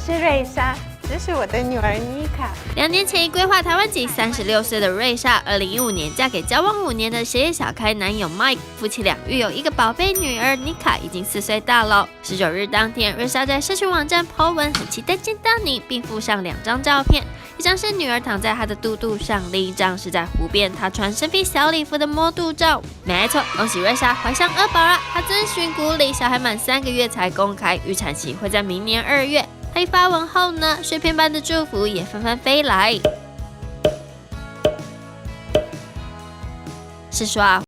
是瑞莎，这是我的女儿妮卡。2年前规划台湾籍36岁的瑞莎，2015年嫁给交往5年的鞋业小开男友 Mike， 夫妻俩育有一个宝贝女儿妮卡，已经4岁大了。19日当天，瑞莎在社群网站 po 文，很期待见到你，并附上2张照片，一张是女儿躺在她的肚肚上，另一张是在湖边她穿深 V 小礼服的摸肚照。没错，恭喜瑞莎怀上2宝了。她遵循鼓励，小孩满3个月才公开，预产期会在明年2月。她一发文后呢，碎片般的祝福也纷纷飞来。是说